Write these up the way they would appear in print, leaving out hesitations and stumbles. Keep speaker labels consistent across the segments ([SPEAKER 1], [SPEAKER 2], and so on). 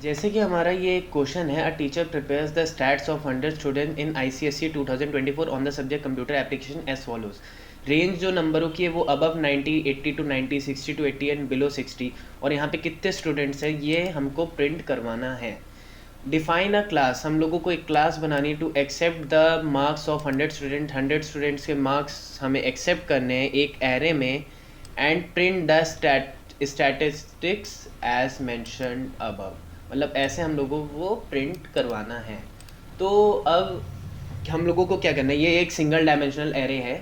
[SPEAKER 1] जैसे कि हमारा ये एक क्वेश्चन है, a teacher prepares the stats of 100 student in ICSE 2024 on the subject computer application as follows. Range जो नंबरों की है वो above 90, 80 to 90, 60 to 80 and below 60। और यहाँ पे कितने स्टूडेंट्स हैं ये हमको प्रिंट करवाना है। डिफाइन अ क्लास, हम लोगों को एक क्लास बनानी है to accept the marks of 100 student. 100 students के मार्क्स हमें एक्सेप्ट करने हैं एक एरे में, and print the statistics as mentioned above. मतलब ऐसे हम लोगों को प्रिंट करवाना है। तो अब हम लोगों को क्या करना है, ये एक सिंगल डायमेंशनल एरे है।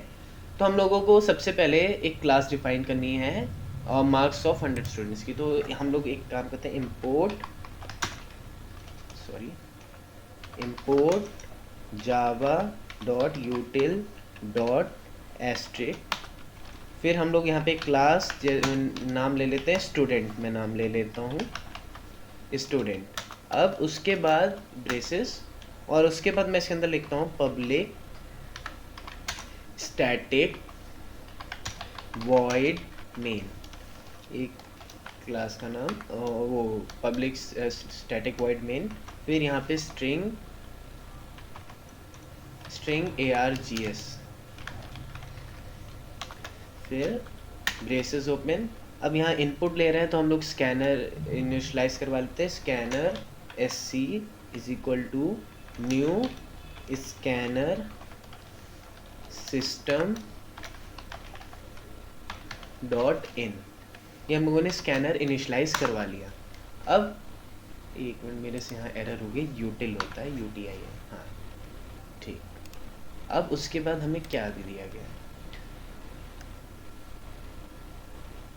[SPEAKER 1] तो हम लोगों को सबसे पहले एक क्लास डिफाइन करनी है और मार्क्स ऑफ 100 स्टूडेंट्स की। तो हम लोग एक काम करते हैं, import java.util.asterisk। फिर हम लोग यहाँ पे क्लास नाम ले लेते हैं स्टूडेंट, मैं नाम ले लेता हूँ स्टूडेंट। अब उसके बाद ब्रेसेस, और उसके बाद मैं इसके अंदर लिखता हूँ पब्लिक स्टैटिक वॉइड मेन, एक क्लास का नाम, वो पब्लिक स्टैटिक वॉइड मेन। फिर यहाँ पे स्ट्रिंग args, फिर ब्रेसेस ओपन। अब यहाँ इनपुट ले रहे हैं तो हम लोग स्कैनर इनिशलाइज करवा लेते हैं। Scanner sc is equal to new scanner system dot in. ये हम लोगों ने स्कैनर इनिशलाइज करवा लिया। अब एक मिनट, मेरे से यहाँ एरर हो गई, यूटिल होता है, UTIL, हाँ ठीक। अब उसके बाद हमें क्या दिया गया है,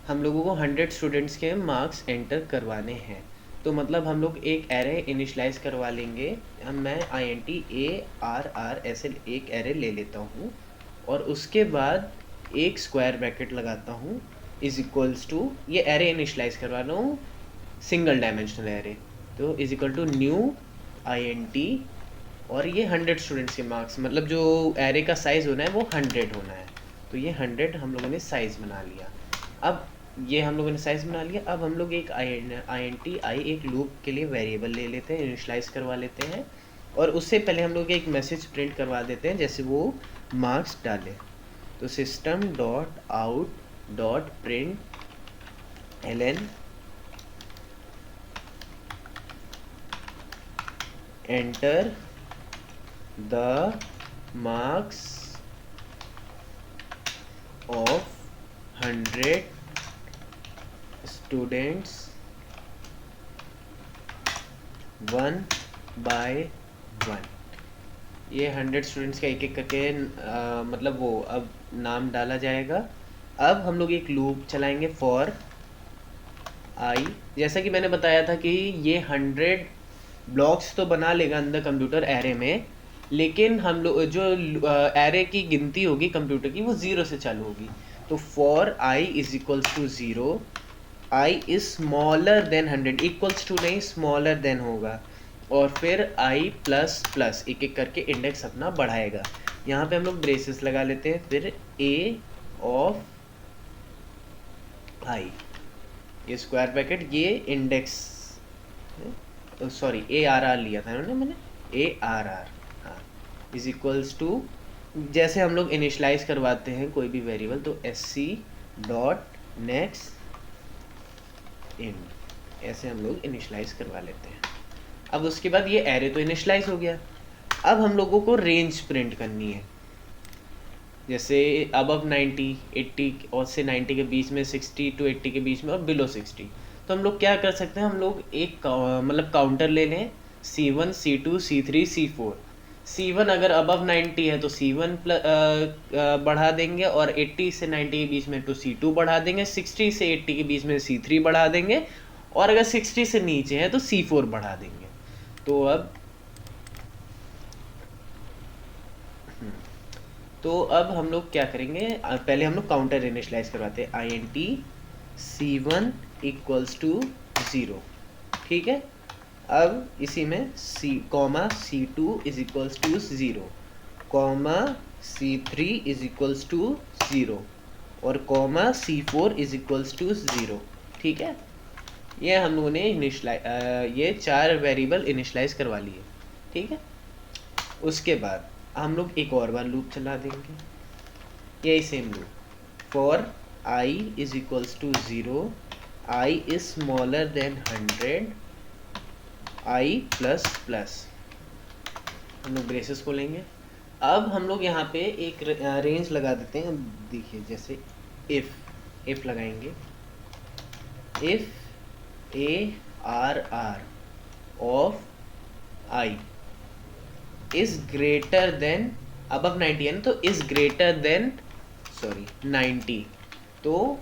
[SPEAKER 1] हम लोगों को 100 स्टूडेंट्स के मार्क्स एंटर करवाने हैं। तो मतलब हम लोग एक एरे इनिशलाइज करवा लेंगे। अब मैं INT ऐसे एक एरे ले लेता हूँ, और उसके बाद एक स्क्वायर ब्रैकेट लगाता हूँ, इज इक्वल्स टू, ये एरे इनिशलाइज करवा रहा हूँ सिंगल डायमेंशनल एरे, तो is equal to new INT, और ये 100 स्टूडेंट्स के मार्क्स, मतलब जो एरे का साइज़ होना है वो 100 होना है। तो ये 100 हम लोगों ने साइज़ बना लिया। अब ये हम लोगों ने साइज़ बना लिया। अब हम लोग एक INT एक लूप के लिए वेरिएबल ले लेते हैं, इनिशलाइज करवा लेते हैं, और उससे पहले हम लोग एक मैसेज प्रिंट करवा देते हैं जैसे वो मार्क्स डाले। तो system dot out dot print ln enter the marks of 100 students 1 by 1। ये 100 स्टूडेंट्स का एक एक करके मतलब वो अब नाम डाला जाएगा। अब हम लोग एक लूप चलाएंगे फॉर आई। जैसा कि मैंने बताया था कि ये 100 ब्लॉक्स तो बना लेगा अंदर कंप्यूटर एरे में, लेकिन हम लोग जो एरे की गिनती होगी कंप्यूटर की वो 0 से चालू होगी। तो for i is equals to 0, i is smaller than 100, equals to नहीं स्मॉलर देन होगा, और फिर आई प्लस प्लस एक एक करके इंडेक्स अपना बढ़ाएगा। यहाँ पे हम लोग ब्रेसेस लगा लेते हैं, फिर ए ऑफ आई, ये स्क्वायर ब्रैकेट, ये इंडेक्स, सॉरी ARR लिया था मैंने ARR, हाँ, इज इक्वल्स टू, जैसे हम लोग इनिशलाइज करवाते हैं कोई भी वेरिएबल, तो SC डॉट नेक्स्ट इन, ऐसे हम लोग इनिशलाइज करवा लेते हैं। अब उसके बाद ये एरे तो इनिशलाइज हो गया। अब हम लोगों को रेंज प्रिंट करनी है, जैसे अबव 90, 80 और से 90 के बीच में, 60 टू 80 के बीच में, और बिलो 60। तो हम लोग क्या कर सकते हैं, हम लोग एक मतलब काउंटर ले लें, C1 C2 C3 C4। C1 अगर अबव 90 है तो C1 बढ़ा देंगे, और 80 से 90 के बीच में तो C2 बढ़ा देंगे, 60 से 80 के बीच में C3 बढ़ा देंगे, और अगर 60 से नीचे है तो C4 बढ़ा देंगे। तो अब हम लोग क्या करेंगे, पहले हम लोग काउंटर इनिशलाइज करवाते हैं, INT C1 इक्वल्स टू 0, ठीक है। अब इसी में C2 is equals to 0, C3 is equals to 0, और C4 इज इक्वल्स टू 0, ठीक है। ये हम लोगों ने ये 4 वेरिएबल इनिशलाइज करवा लिए, ठीक है। उसके बाद हम लोग एक और बार लूप चला देंगे, यही same loop, for i is equals to 0, i is smaller than 100, i plus plus, हम लोग ब्रेसेस खोलेंगे। अब हम लोग यहाँ पे एक रेंज लगा देते हैं। देखिए जैसे इफ लगाएंगे, if A R R of i is greater than above 90 है ना, तो इज ग्रेटर देन 90, तो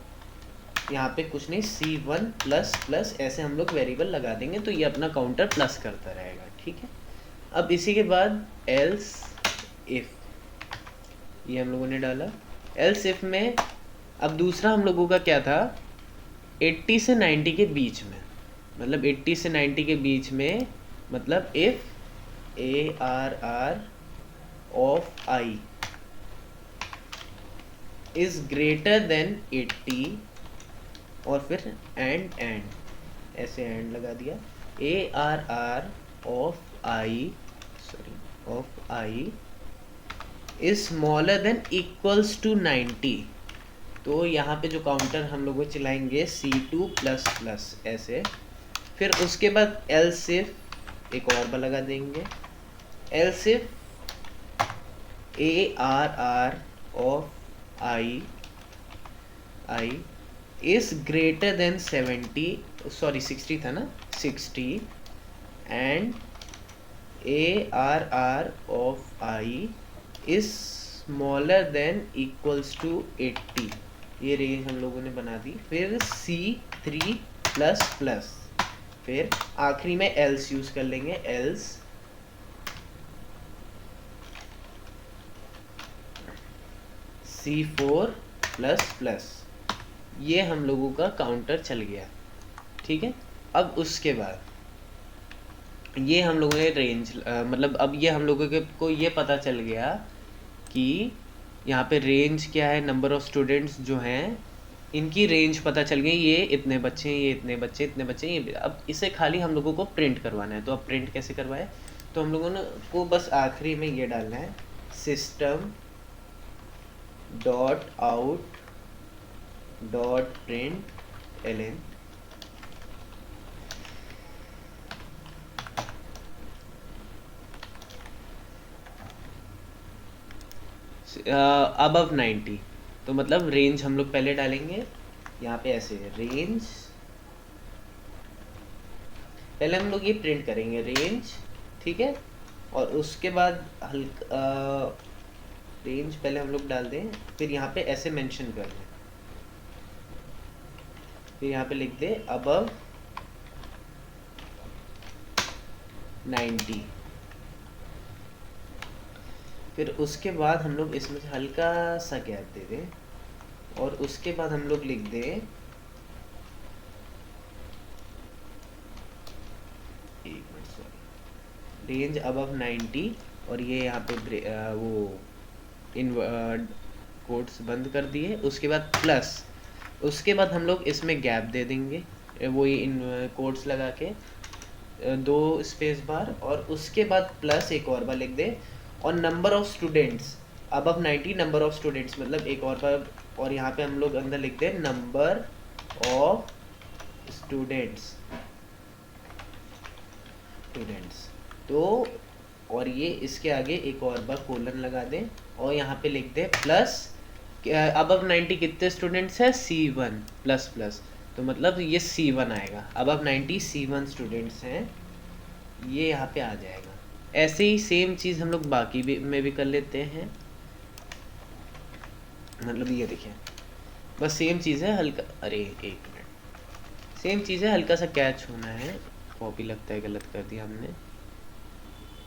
[SPEAKER 1] यहाँ पे कुछ नहीं, C1 प्लस प्लस ऐसे हम लोग वेरिएबल लगा देंगे, तो ये अपना काउंटर प्लस करता रहेगा, ठीक है। अब इसी के बाद एल्स इफ, ये हम लोगों ने डाला। एल्स इफ में अब दूसरा हम लोगों का क्या था, 80 से 90 के बीच में, मतलब 80 से 90 के बीच में, मतलब if A R R of i is greater than 80, और फिर एंड ऐसे एंड लगा दिया, A R R of i is smaller than equals to 90, तो यहाँ पे जो काउंटर हम लोग चलाएंगे C2 प्लस प्लस ऐसे। फिर उसके बाद एल्स इफ एक और बार लगा देंगे, else if A R R of i is greater than 60 था ना, 60, and A R R of i is smaller than equals to 80, ये रेंज हम लोगों ने बना दी। फिर C3 प्लस प्लस, फिर आखिरी में एल्स यूज कर लेंगे, एल्स C4 प्लस प्लस, ये हम लोगों का काउंटर चल गया, ठीक है। अब उसके बाद ये हम लोगों ने रेंज मतलब अब ये हम लोगों को ये पता चल गया कि यहाँ पे रेंज क्या है, नंबर ऑफ स्टूडेंट्स जो हैं इनकी रेंज पता चल गई, ये इतने बच्चे हैं, ये इतने बच्चे, इतने बच्चे, ये। अब इसे खाली हम लोगों को प्रिंट करवाना है, तो अब प्रिंट कैसे करवाए, तो हम लोगों ने को बस आखिरी में ये डालना है, system dot out dot print LN above 90, तो मतलब रेंज हम लोग पहले डालेंगे यहाँ पे ऐसे, रेंज पहले हम लोग ये प्रिंट करेंगे रेंज, ठीक है। और उसके बाद रेंज पहले हम लोग डाल दें, फिर यहाँ पे ऐसे मेंशन कर दें, फिर यहाँ पे लिख दे अबव 90, फिर उसके बाद हम लोग इसमें हल्का सा गैप दे दें, और उसके बाद हम लोग लिख दें, एक मिनट सॉरी, रेंज अबव 90, और ये यहाँ पे वो इन कोट्स बंद कर दिए। उसके बाद प्लस, उसके बाद हम लोग इसमें गैप दे देंगे, वो इन कोट्स लगा के 2 स्पेस बार, और उसके बाद प्लस एक और बार लिख दे, और number of students above 90, number of students मतलब एक और बार, और यहाँ पे हम लोग अंदर लिख दे नंबर ऑफ स्टूडेंट्स, तो और ये इसके आगे एक और बार कोलन लगा दें, और यहाँ पे लिख दे प्लस अबव 90 कितने स्टूडेंट्स हैं, C1 प्लस प्लस, तो मतलब ये C1 आएगा, अबव 90 C1 स्टूडेंट्स हैं, ये यहाँ पे आ जाएगा। ऐसे ही सेम चीज़ हम लोग बाकी भी में भी कर लेते हैं, मतलब ये देखिए बस सेम चीज़ है, हल्का, अरे एक मिनट, सेम चीज़ है, हल्का सा कैच होना है, कॉपी लगता है गलत कर दिया हमने,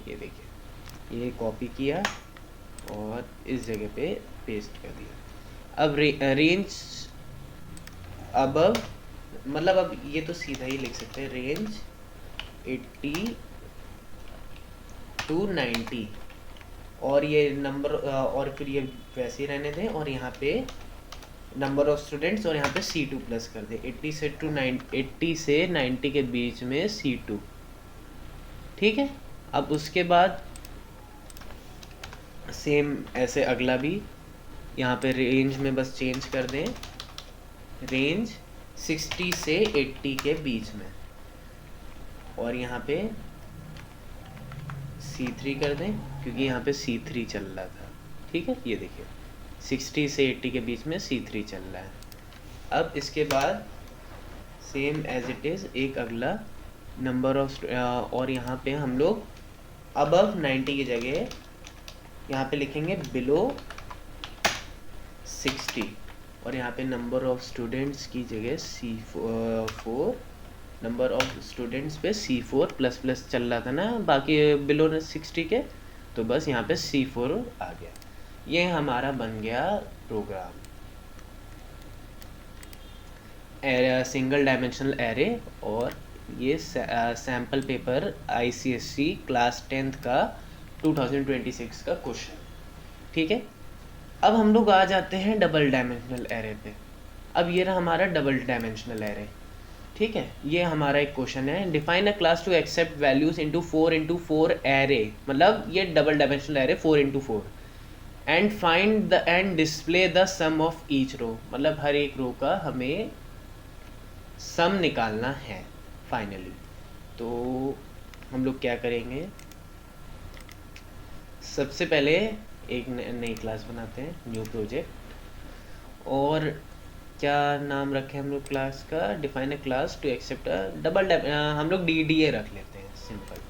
[SPEAKER 1] ये देखिए ये कॉपी किया और इस जगह पे पेस्ट कर दिया। अब रेंज अबव, मतलब अब ये तो सीधा ही लिख सकते हैं, रेंज 80 to 90, और ये नंबर और फिर ये वैसे ही रहने दें, और यहाँ पे नंबर ऑफ स्टूडेंट्स और यहाँ पे C2 प्लस कर दे। 80 से 90 के बीच में C2, ठीक है। अब उसके बाद सेम ऐसे अगला भी, यहाँ पे रेंज में बस चेंज कर दें, रेंज 60 से 80 के बीच में, और यहाँ पे C3 कर दें क्योंकि यहाँ पे C3 चल रहा था, ठीक है। ये देखिए 60 से 80 के बीच में C3 चल रहा है। अब इसके बाद सेम एज इट इज़ एक अगला नंबर ऑफ, और यहाँ पे हम लोग अबव 90 की जगह यहाँ पे लिखेंगे बिलो 60, और यहाँ पे नंबर ऑफ स्टूडेंट्स की जगह C4, नंबर ऑफ स्टूडेंट्स पे C4 प्लस प्लस चल रहा था ना बाकी बिलो 60 के, तो बस यहाँ पे C4 आ गया। ये हमारा बन गया program, array single dimensional array, और ये sample paper ICSE class 10th का 2026 का क्वेश्चन, ठीक है। अब हम लोग आ जाते हैं डबल डायमेंशनल एरे पे। अब ये रहा हमारा डबल डायमेंशनल एरे, ठीक है। ये हमारा एक क्वेश्चन है, define a class to accept values into 4x4 array, मतलब ये double dimensional array 4x4, and find the and display the sum of each row, मतलब हर एक रो का हमें सम निकालना है फाइनली। तो हम लोग क्या करेंगे, सबसे पहले एक नई क्लास बनाते हैं, न्यू प्रोजेक्ट, और क्या नाम रखें हम लोग क्लास का, define a class to accept a double, हम लोग DDA रख लेते हैं, simple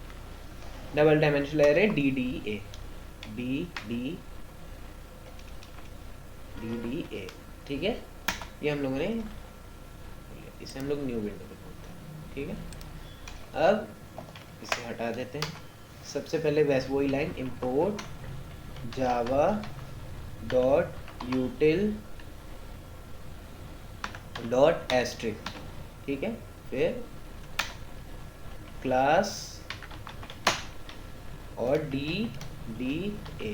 [SPEAKER 1] double dimensional array DDA, DDA, ठीक है। ये हम लोगों ने, इसे हम लोग न्यू विंडो पे खोलते हैं, ठीक है। अब इसे हटा देते हैं। सबसे पहले वैसे वही line, import Java dot util dot asterisk, ठीक है। फिर क्लास और DDA,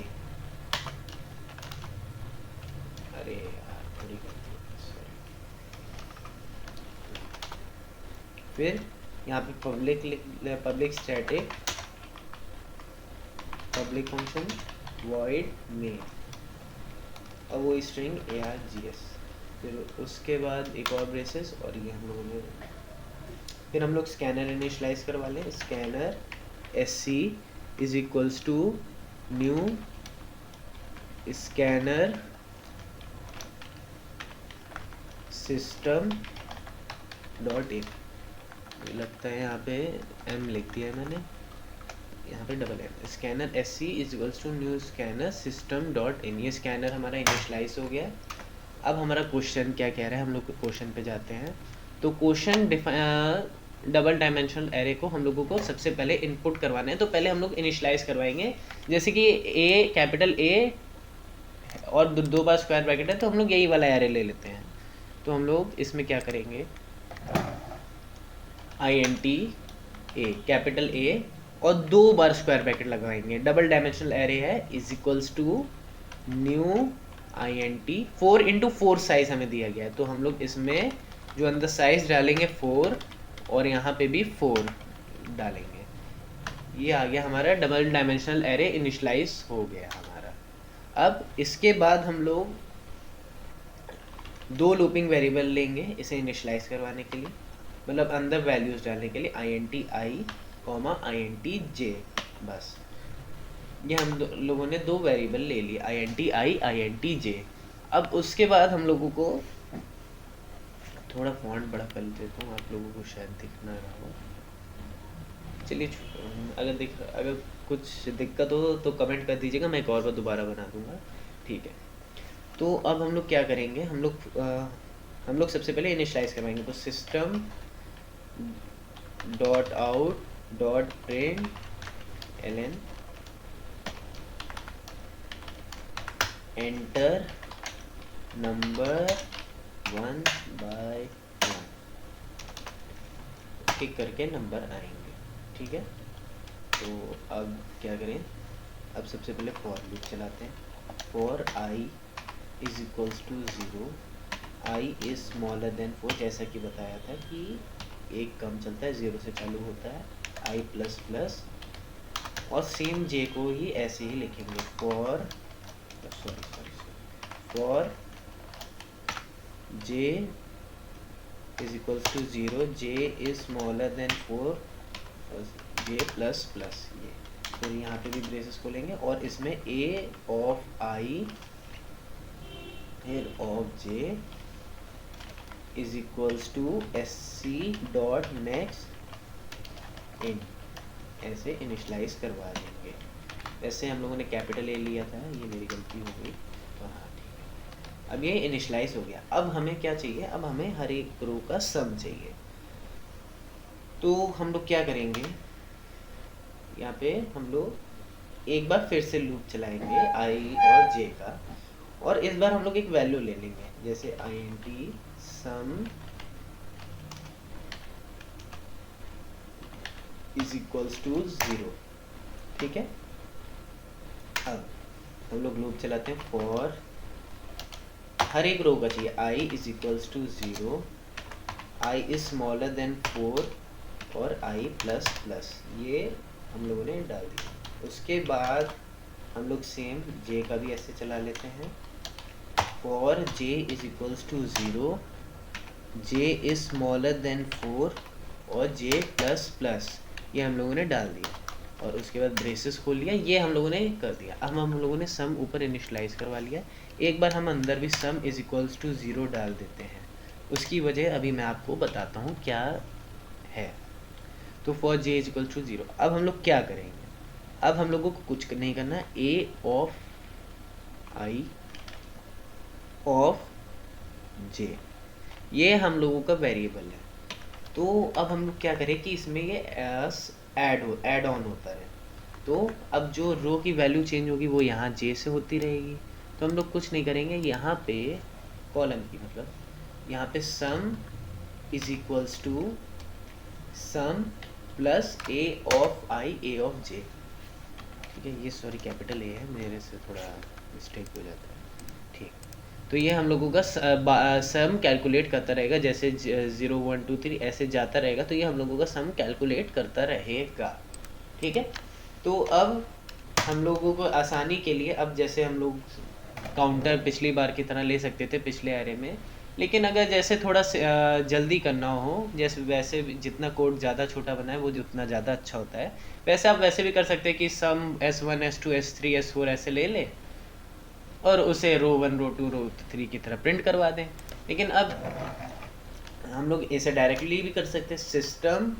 [SPEAKER 1] अरे यार थोड़ी गलती हो गई, sorry। फिर यहाँ पे public static public function void main, और वो स्ट्रिंग args। फिर उसके बाद एक और ब्रेसेस, और ये हम लोगों ने, फिर हम लोग स्कैनर इनिशलाइज करवा लें, scanner SC is equals to new scanner system dot in, लगता है यहाँ पे M लिख दिया है मैंने, यहाँ पे double M, scanner SC is equals to new scanner system dot in. ये स्कैनर हमारा इनिशलाइज हो गया। अब हमारा क्वेश्चन क्या कह रहा है, हम लोग क्वेश्चन पे जाते हैं। तो क्वेश्चन डबल डायमेंशनल एरे को हम लोगों को सबसे पहले इनपुट करवाना है, तो पहले हम लोग इनिशलाइज करवाएंगे, जैसे कि कैपिटल A और दो बार स्क्वायर ब्रैकेट है, तो हम लोग यही वाला एरे ले लेते हैं। तो हम लोग इसमें क्या करेंगे, INT A, कैपिटल A और 2 बार स्क्वायर ब्रैकेट लगाएंगे, डबल डायमेंशनल एरे है, is equals to new INT 4x4 size हमें दिया गया है, तो हम लोग इसमें जो अंदर साइज डालेंगे 4, और यहाँ पे भी 4 डालेंगे। ये आ गया हमारा डबल डायमेंशनल एरे इनिशलाइज हो गया हमारा। अब इसके बाद हम लोग 2 लूपिंग वेरिएबल लेंगे इसे इनिशलाइज करवाने के लिए, मतलब अंदर वैल्यूज डालने के लिए, INT I, INT J, बस ये हम लोगों ने 2 वेरिएबल ले लिए, INT I, INT J। अब उसके बाद हम लोगों को थोड़ा फॉन्ट बड़ा कर देता हूँ, आप लोगों को शायद दिख ना रहा हो, चलिए अगर कुछ दिक्कत हो तो कमेंट कर दीजिएगा, मैं एक और बार दोबारा बना दूंगा, ठीक है। तो अब हम लोग क्या करेंगे, हम लोग सबसे पहले इनिशियलाइज करवाएंगे, तो system dot out dot println enter number 1/1, टिक करके नंबर आएंगे, ठीक है। तो अब क्या करें, अब सबसे पहले फॉर लूप चलाते हैं, for I is equals to 0, i is smaller than 4, जैसा कि बताया था कि एक कम चलता है, 0 से चालू होता है, i प्लस प्लस, और सेम j को ही ऐसे ही लिखेंगे, for j is equals to 0, j is smaller than 4, j plus plus, ये फिर यहाँ पे भी ब्रेसेस खोलेंगे और इसमें a ऑफ i फिर of j is equals to sc dot next int, ऐसे इनिशलाइज करवा देंगे। वैसे हम लोगों ने कैपिटल ए लिया था, ये मेरी गलती हो गई, तो हाँ ठीक है। अब ये इनिशलाइज हो गया। अब हमें क्या चाहिए, अब हमें हर एक रो का सम चाहिए। तो हम लोग क्या करेंगे, यहाँ पे हम लोग एक बार फिर से लूप चलाएंगे i और j का, और इस बार हम लोग एक वैल्यू ले लेंगे, जैसे int sum is equals to 0, ठीक है। अब हम लोग लूप चलाते हैं, फॉर हर एक रो का चाहिए i is equals to 0, i is smaller than 4 और i प्लस प्लस, ये हम लोगों ने डाल दिया। उसके बाद हम लोग सेम j का भी ऐसे चला लेते हैं, for j is equals to 0, j is smaller than 4 और j प्लस प्लस, ये हम लोगों ने डाल दिया, और उसके बाद ब्रेसेस खोल लिया, ये हम लोगों ने कर दिया। अब हम लोगों ने सम ऊपर इनिशलाइज करवा लिया। एक बार हम अंदर भी सम इज इक्वल्स टू 0 डाल देते हैं, उसकी वजह अभी मैं आपको बताता हूँ क्या है। तो for j is equal to 0, अब हम लोग क्या करेंगे, अब हम लोगों को कुछ नहीं करना, a of i of j, ये हम लोगों का वेरिएबल है। तो अब हम लोग क्या करें कि इसमें ये ऐड ऑन होता है, तो अब जो रो की वैल्यू चेंज होगी वो यहाँ j से होती रहेगी। तो हम लोग कुछ नहीं करेंगे, यहाँ पे कॉलम की मतलब यहाँ पे sum is equals to sum plus a of i a of j, ठीक है। ये सॉरी कैपिटल a है, मेरे से थोड़ा मिस्टेक हो जाता है, ठीक। तो ये हम लोगों का सम कैलकुलेट करता रहेगा, जैसे 0 1 2 3 ऐसे जाता रहेगा, तो ये हम लोगों का सम कैलकुलेट करता रहेगा, ठीक है। तो अब हम लोगों को आसानी के लिए, अब जैसे हम लोग काउंटर पिछली बार की तरह ले सकते थे पिछले एरे में, लेकिन अगर जैसे थोड़ा जल्दी करना हो, जैसे वैसे जितना कोड ज़्यादा छोटा बना है वो जितना ज़्यादा अच्छा होता है, वैसे आप वैसे भी कर सकते हैं कि सम s1 s2 s3 s4 ऐसे ले ले और उसे रो 1 रो 2 रो 3 की तरह प्रिंट करवा दें। लेकिन अब हम लोग इसे डायरेक्टली भी कर सकते हैं, system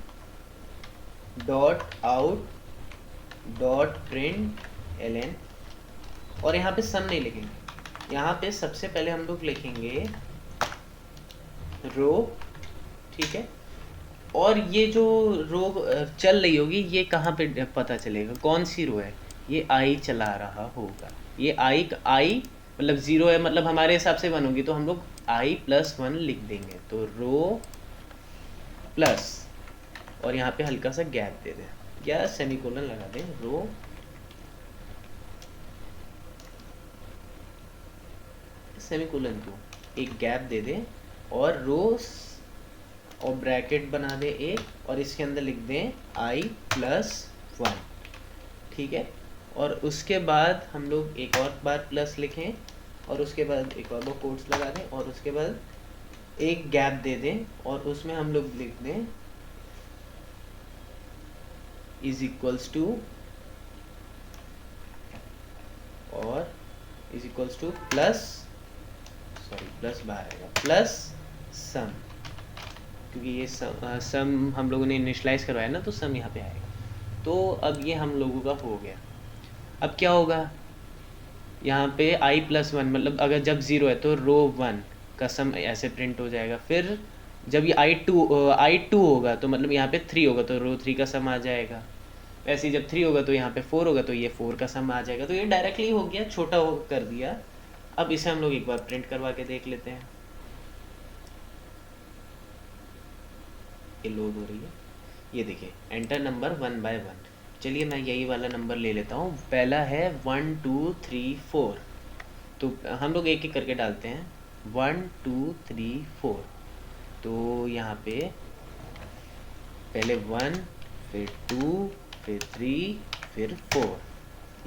[SPEAKER 1] dot out dot print ln, और यहाँ पे सम नहीं लिखेंगे, यहाँ पे सबसे पहले हम लोग लिखेंगे रो, ठीक है। और ये जो रो चल रही होगी, ये कहाँ पे पता चलेगा कौन सी रो है, ये आई चला रहा होगा, ये आई मतलब 0 है, मतलब हमारे हिसाब से 1 होगी, तो हम लोग i प्लस 1 लिख देंगे, तो रो प्लस, और यहाँ पे हल्का सा गैप दे दें या सेमीकोलन लगा दें, रो सेमीकोलन को एक गैप दे दें, और रोज और ब्रैकेट बना दे एक, और इसके अंदर लिख दें i प्लस 1, ठीक है। और उसके बाद हम लोग एक और बार प्लस लिखें, और उसके बाद एक और बार कोट्स लगा दें, और उसके बाद एक गैप दे दें, और उसमें हम लोग लिख दें इज इक्वल्स टू, और is equals two plus, sorry plus बाहर आएगा, प्लस सम, क्योंकि ये सम हम लोगों ने इनिशलाइज करवाया ना, तो सम यहाँ पे आएगा। तो अब ये हम लोगों का हो गया। अब क्या होगा, यहाँ पे i प्लस 1, मतलब अगर जब 0 है तो रो 1 का सम ऐसे प्रिंट हो जाएगा। फिर जब ये i2 होगा तो मतलब यहाँ पे 3 होगा, तो रो 3 का सम आ जाएगा। वैसे ही जब 3 होगा तो यहाँ पे 4 होगा, तो ये 4 का सम आ जाएगा। तो ये डायरेक्टली हो गया, छोटा हो कर दिया। अब इसे हम लोग एक बार प्रिंट करवा के देख लेते हैं। ये लोड हो रही है, ये देखिए एंटर नंबर 1 by 1। चलिए मैं यही वाला नंबर ले लेता हूँ। पहला है 1 2 3 4, तो हम लोग एक एक करके डालते हैं। 1 2 3 4। तो यहाँ पे पहले 1, फिर 2, फिर 3, फिर 4,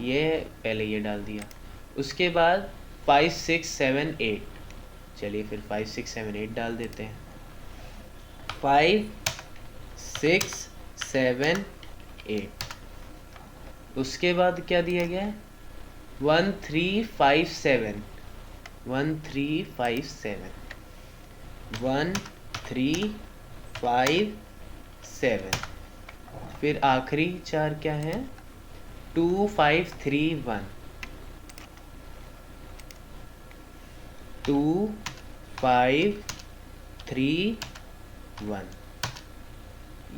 [SPEAKER 1] ये पहले ये डाल दिया। उसके बाद 5 6 7 8, चलिए फिर 5 6 7 8 डाल देते हैं। 5 6 7 8। उसके बाद क्या दिया गया है? 1 3 5 7, 1 3 5 7, 1 3 5 7। फिर आखिरी चार क्या है? 2 5 3 1, 2 5 3 1।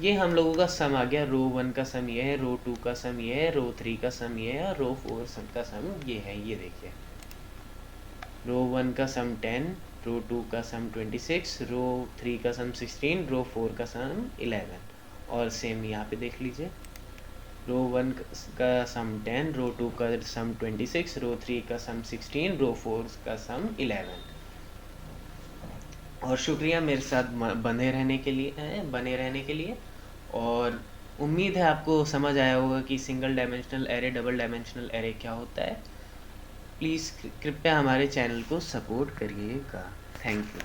[SPEAKER 1] ये हम लोगों का सम आ गया। रो 1 का सम ये है, रो 2 का सम ये है, रो 3 का सम ये है, और रो 4 का सम ये है। ये देखिए, रो 1 का सम 10, रो 2 का सम 26, रो 3 का सम 16, रो 4 का सम 11। और सेम यहाँ पे देख लीजिए, रो 1 का सम 10, रो 2 का सम 26, रो 3 का सम 16, रो 4 का सम 11। और शुक्रिया मेरे साथ बने रहने के लिए। और उम्मीद है आपको समझ आया होगा कि single dimensional array, double dimensional array क्या होता है। प्लीज़ कृपया हमारे चैनल को सपोर्ट करिएगा। Thank you.